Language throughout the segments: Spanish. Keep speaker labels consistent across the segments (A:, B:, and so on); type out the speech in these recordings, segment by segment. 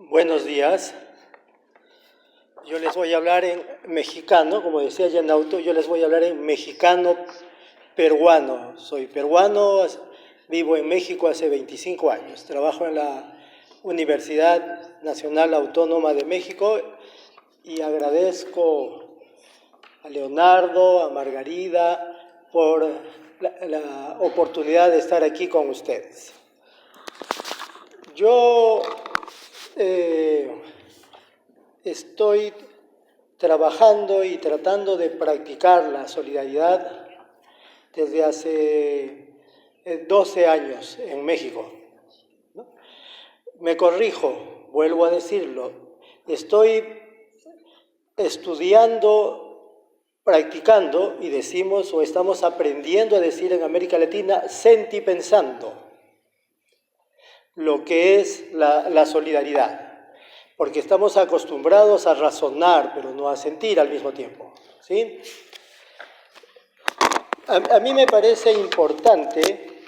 A: Buenos días. Yo les voy a hablar en mexicano, como decía Yanauto, yo les voy a hablar en mexicano peruano. Soy peruano, vivo en México hace 25 años. Trabajo en la Universidad Nacional Autónoma de México y agradezco a Leonardo, a Margarida, por la oportunidad de estar aquí con ustedes. Yo estoy trabajando y tratando de practicar la solidaridad desde hace 12 años en México, ¿no? Me corrijo, vuelvo a decirlo, estoy estudiando, practicando, y decimos o estamos aprendiendo a decir en América Latina, sentipensando lo que es la solidaridad. Porque estamos acostumbrados a razonar, pero no a sentir al mismo tiempo, ¿sí? A mí me parece importante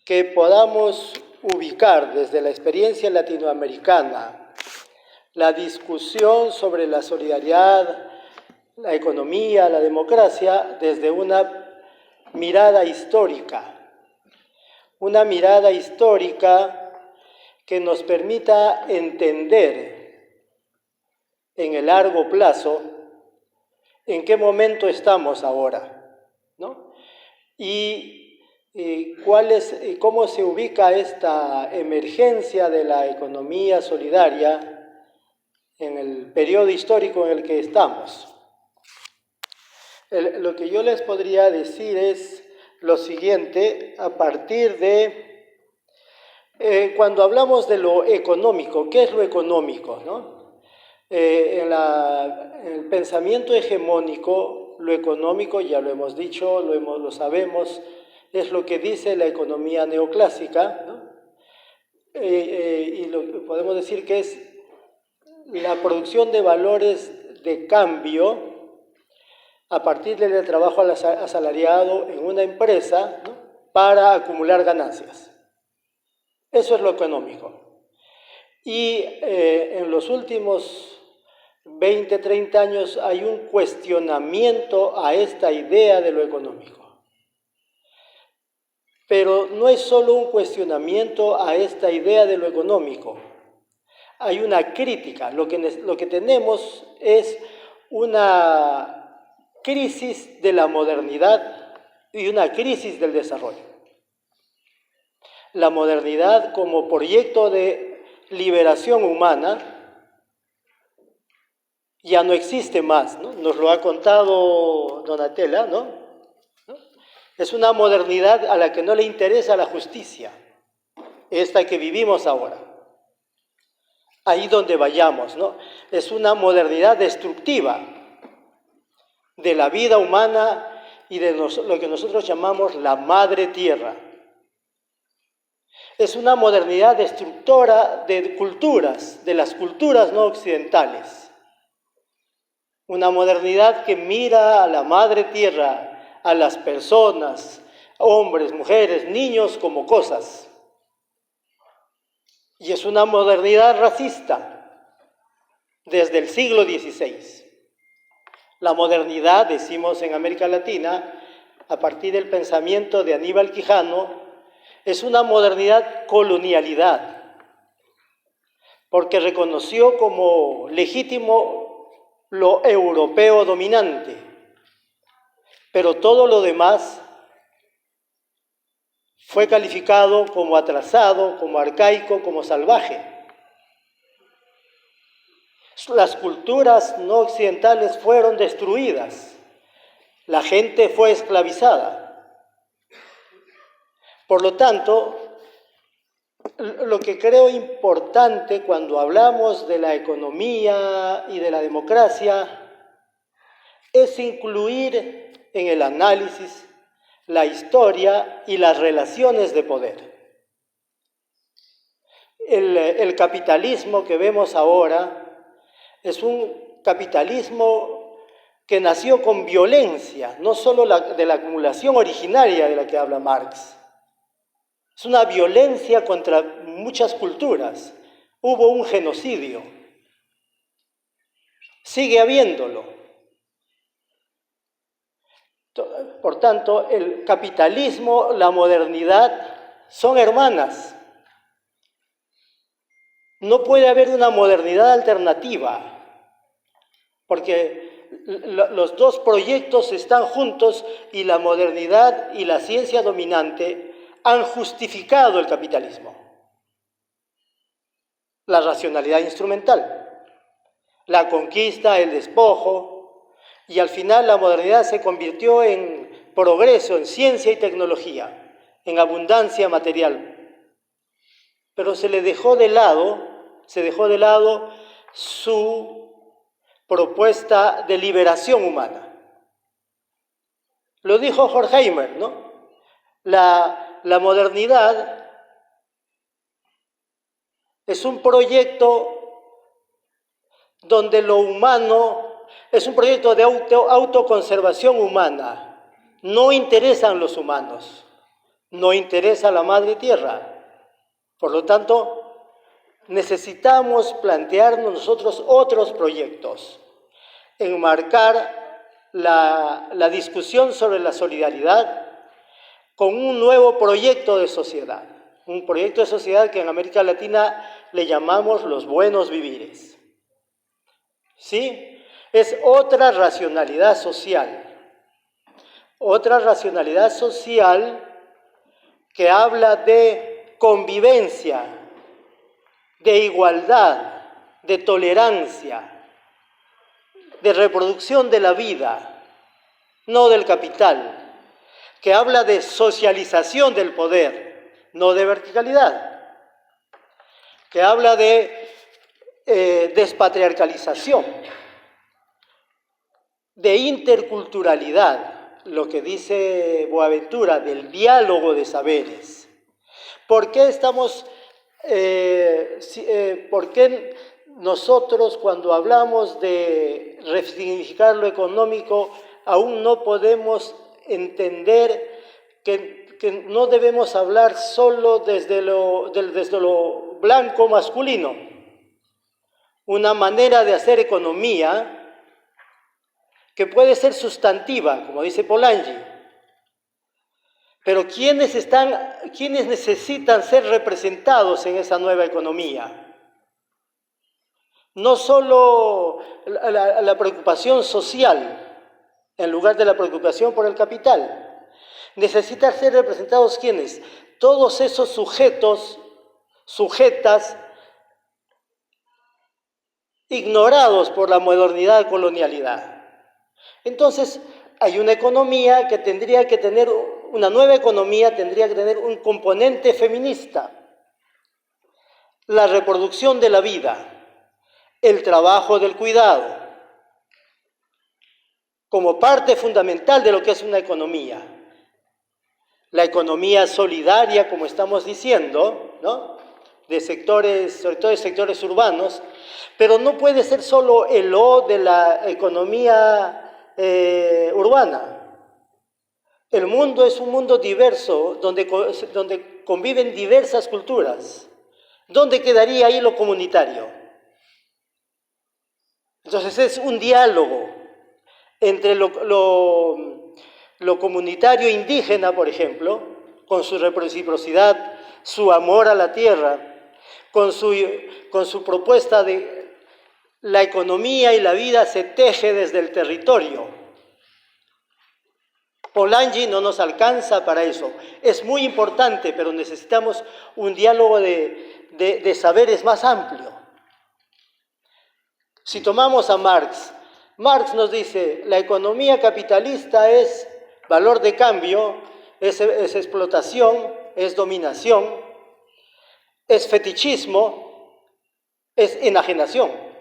A: que podamos ubicar desde la experiencia latinoamericana la discusión sobre la solidaridad, la economía, la democracia, desde una mirada histórica que nos permita entender en el largo plazo en qué momento estamos ahora, ¿no? Y cómo se ubica esta emergencia de la economía solidaria en el periodo histórico en el que estamos. Lo que yo les podría decir es lo siguiente, a partir de cuando hablamos de lo económico, ¿qué es lo económico, no? En el pensamiento hegemónico, lo económico, ya lo hemos dicho, lo sabemos, es lo que dice la economía neoclásica, ¿no? Y podemos decir que es la producción de valores de cambio a partir del trabajo asalariado en una empresa, ¿no?, para acumular ganancias. Eso es lo económico. Y en los últimos 20, 30 años hay un cuestionamiento a esta idea de lo económico. Pero no es solo un cuestionamiento a esta idea de lo económico. Hay una crítica. Lo que tenemos es una crisis de la modernidad y una crisis del desarrollo. La modernidad como proyecto de liberación humana ya no existe más, ¿no? Nos lo ha contado Donatella, ¿no? Es una modernidad a la que no le interesa la justicia, esta que vivimos ahora. Ahí donde vayamos, ¿no? Es una modernidad destructiva de la vida humana y de lo que nosotros llamamos la madre tierra. Es una modernidad destructora de culturas, de las culturas no occidentales. Una modernidad que mira a la madre tierra, a las personas, hombres, mujeres, niños como cosas. Y es una modernidad racista desde el siglo XVI. La modernidad, decimos en América Latina, a partir del pensamiento de Aníbal Quijano, es una modernidad colonialidad, porque reconoció como legítimo lo europeo dominante, pero todo lo demás fue calificado como atrasado, como arcaico, como salvaje. Las culturas no occidentales fueron destruidas, la gente fue esclavizada. Por lo tanto, lo que creo importante cuando hablamos de la economía y de la democracia es incluir en el análisis la historia y las relaciones de poder. El capitalismo que vemos ahora es un capitalismo que nació con violencia, no solo de la acumulación originaria de la que habla Marx. Es una violencia contra muchas culturas, hubo un genocidio. Sigue habiéndolo. Por tanto, el capitalismo, la modernidad son hermanas. No puede haber una modernidad alternativa, porque los dos proyectos están juntos y la modernidad y la ciencia dominante han justificado el capitalismo. La racionalidad instrumental, la conquista, el despojo, y al final la modernidad se convirtió en progreso, en ciencia y tecnología, en abundancia material. Pero se dejó de lado su propuesta de liberación humana. Lo dijo Horkheimer, ¿no? La modernidad es un proyecto donde lo humano es un proyecto de autoconservación humana. No interesan los humanos, no interesa la madre tierra. Por lo tanto, necesitamos plantearnos nosotros otros proyectos, enmarcar la discusión sobre la solidaridad con un nuevo proyecto de sociedad, un proyecto de sociedad que en América Latina le llamamos los buenos vivires. ¿Sí? Es otra racionalidad social que habla de convivencia, de igualdad, de tolerancia, de reproducción de la vida, no del capital, que habla de socialización del poder, no de verticalidad, que habla de despatriarcalización, de interculturalidad, lo que dice Boaventura, del diálogo de saberes. ¿Por qué por qué nosotros cuando hablamos de resignificar lo económico aún no podemos entender que no debemos hablar solo desde lo blanco masculino? Una manera de hacer economía que puede ser sustantiva, como dice Polanyi, pero ¿quiénes necesitan ser representados en esa nueva economía? No solo la preocupación social, en lugar de la preocupación por el capital. Necesitan ser representados ¿quiénes? Todos esos sujetas, ignorados por la modernidad colonialidad. Entonces, hay una economía que tendría que tener, una nueva economía tendría que tener un componente feminista. La reproducción de la vida, el trabajo del cuidado, como parte fundamental de lo que es una economía. La economía solidaria, como estamos diciendo, ¿no? De sectores, sobre todo de sectores urbanos, pero no puede ser solo el O de la economía urbana. El mundo es un mundo diverso, donde conviven diversas culturas. ¿Dónde quedaría ahí lo comunitario? Entonces es un diálogo entre lo comunitario indígena, por ejemplo, con su reciprocidad, su amor a la tierra, con su propuesta de la economía y la vida se teje desde el territorio. Polanyi no nos alcanza para eso. Es muy importante, pero necesitamos un diálogo de saberes más amplio. Si tomamos a Marx nos dice, la economía capitalista es valor de cambio, es explotación, es dominación, es fetichismo, es enajenación.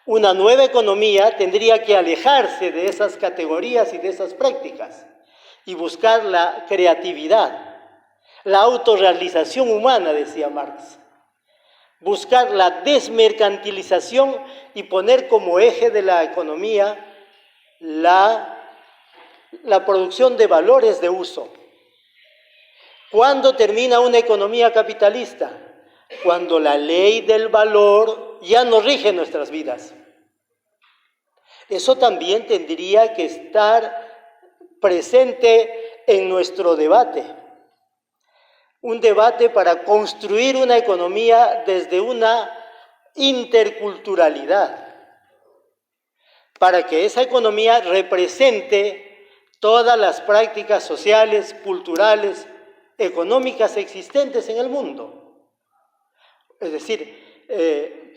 A: Una nueva economía tendría que alejarse de esas categorías y de esas prácticas y buscar la creatividad, la autorrealización humana, decía Marx. Buscar la desmercantilización y poner como eje de la economía la producción de valores de uso. ¿Cuándo termina una economía capitalista? cuando la ley del valor ya no rige nuestras vidas. Eso también tendría que estar presente en nuestro debate. Un debate para construir una economía desde una interculturalidad, para que esa economía represente todas las prácticas sociales, culturales, económicas existentes en el mundo. Es decir,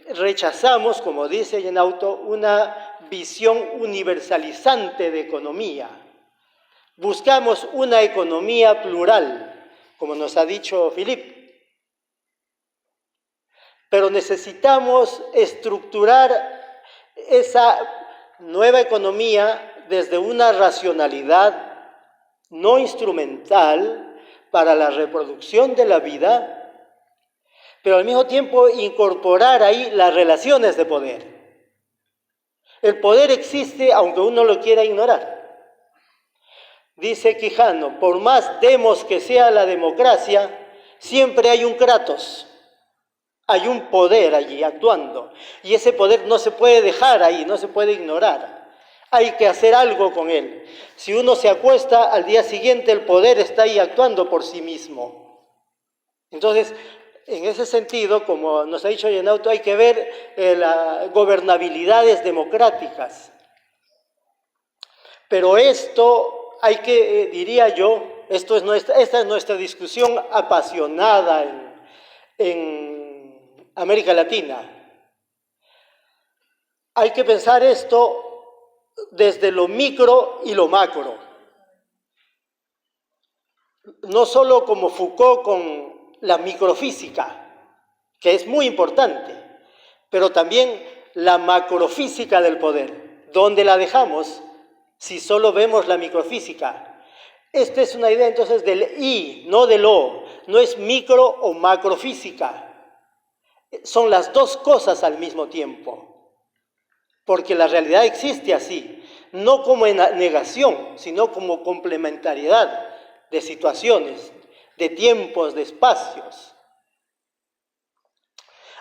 A: rechazamos, como dice Jenauto, una visión universalizante de economía. Buscamos una economía plural, como nos ha dicho Philippe. Pero necesitamos estructurar esa nueva economía desde una racionalidad no instrumental para la reproducción de la vida, pero al mismo tiempo incorporar ahí las relaciones de poder. El poder existe aunque uno lo quiera ignorar. Dice Quijano, por más demos que sea la democracia, siempre hay un kratos. Hay un poder allí actuando, y ese poder no se puede dejar ahí, no se puede ignorar. Hay que hacer algo con él. Si uno se acuesta, al día siguiente el poder está ahí actuando por sí mismo. Entonces, en ese sentido, como nos ha dicho Jenauto, hay que ver las gobernabilidades democráticas. Pero esto hay que, diría yo, esta es nuestra discusión apasionada en América Latina. Hay que pensar esto desde lo micro y lo macro. No solo como Foucault con la microfísica, que es muy importante, pero también la macrofísica del poder. ¿Dónde la dejamos si solo vemos la microfísica? Esta es una idea entonces del I, no del O. No es micro o macrofísica. Son las dos cosas al mismo tiempo, porque la realidad existe así, no como en negación, sino como complementariedad de situaciones, de tiempos, de espacios.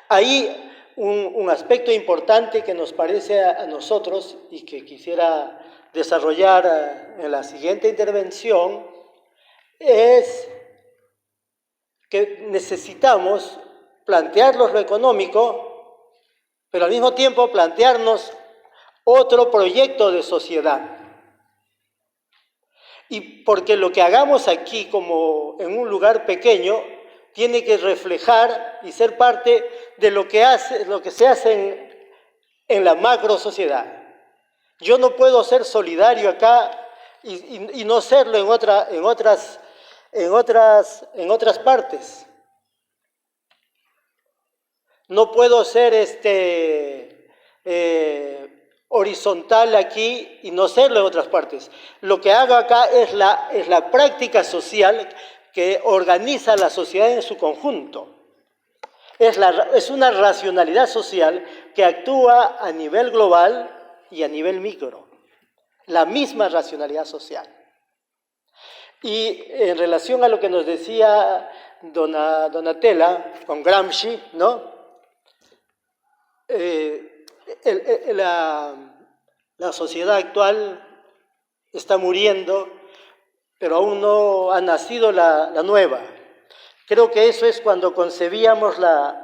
A: Ahí un aspecto importante que nos parece a nosotros y que quisiera desarrollar en la siguiente intervención es que necesitamos plantearnos lo económico, pero al mismo tiempo plantearnos otro proyecto de sociedad. Y porque lo que hagamos aquí como en un lugar pequeño tiene que reflejar y ser parte de lo que se hace en la macro sociedad. Yo no puedo ser solidario acá y no serlo en otras partes. No puedo ser horizontal aquí y no serlo en otras partes. Lo que hago acá es la práctica social que organiza la sociedad en su conjunto. Es una racionalidad social que actúa a nivel global y a nivel micro. La misma racionalidad social. Y en relación a lo que nos decía Donatella con Gramsci, ¿no? La sociedad actual está muriendo, pero aún no ha nacido la nueva. Creo que eso es cuando concebíamos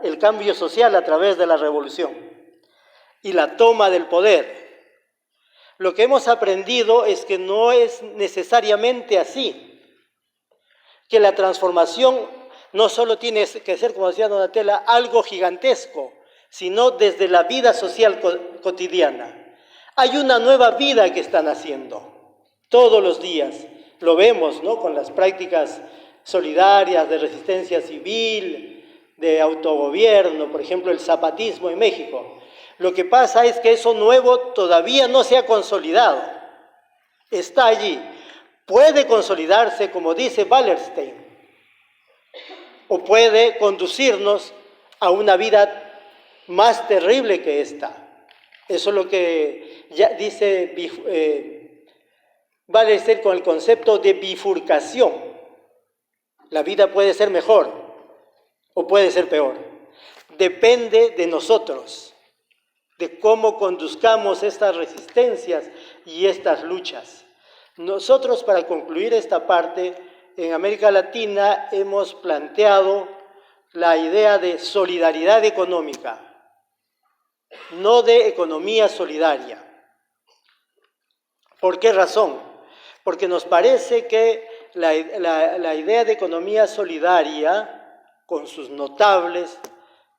A: el cambio social a través de la revolución y la toma del poder. Lo que hemos aprendido es que no es necesariamente así, que la transformación no solo tiene que ser, como decía Donatella, algo gigantesco, sino desde la vida social cotidiana. Hay una nueva vida que están haciendo todos los días. Lo vemos, ¿no? Con las prácticas solidarias de resistencia civil, de autogobierno, por ejemplo, el zapatismo en México. Lo que pasa es que eso nuevo todavía no se ha consolidado. Está allí. Puede consolidarse, como dice Wallerstein, o puede conducirnos a una vida más terrible que esta. Eso es lo que ya dice Wallerstein con el concepto de bifurcación. La vida puede ser mejor o puede ser peor. depende de nosotros, de cómo conduzcamos estas resistencias y estas luchas. Nosotros, para concluir esta parte, en América Latina hemos planteado la idea de solidaridad económica, no de economía solidaria. ¿Por qué razón? Porque nos parece que la idea de economía solidaria, con sus notables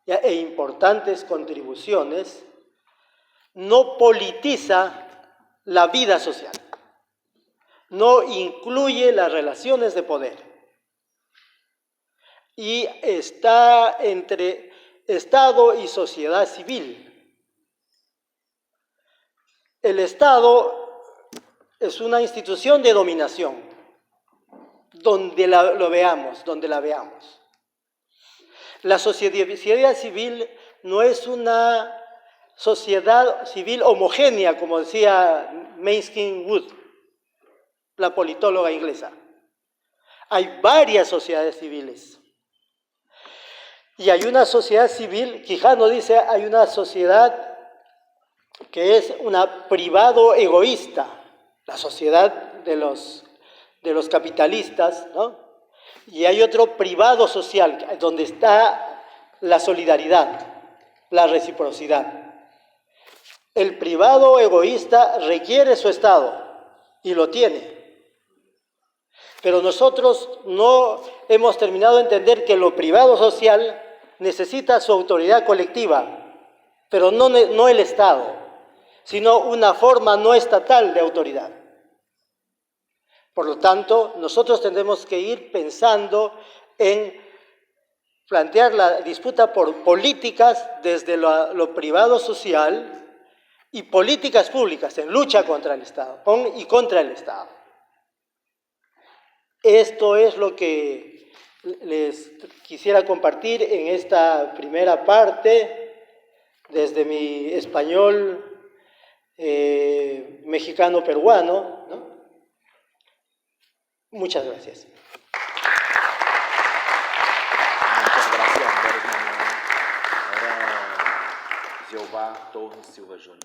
A: e importantes contribuciones, no politiza la vida social, no incluye las relaciones de poder y está entre Estado y sociedad civil. El Estado es una institución de dominación, donde la veamos. La sociedad civil no es una sociedad civil homogénea, como decía Manskin Wood, la politóloga inglesa. Hay varias sociedades civiles. Y hay una sociedad civil, Quijano dice, hay una sociedad que es una privado egoísta, la sociedad de los capitalistas, ¿no? Y hay otro privado social, donde está la solidaridad, la reciprocidad. El privado egoísta requiere su Estado, y lo tiene. Pero nosotros no hemos terminado de entender que lo privado social necesita su autoridad colectiva, pero no el Estado, sino una forma no estatal de autoridad. Por lo tanto, nosotros tendremos que ir pensando en plantear la disputa por políticas desde lo privado social y políticas públicas en lucha contra el Estado y contra el Estado. Esto es lo que les quisiera compartir en esta primera parte desde mi español mexicano-peruano, ¿no? Muchas gracias.
B: Muchas gracias, Boris Manuel. Ahora, Jeová Torres Silva Júnior.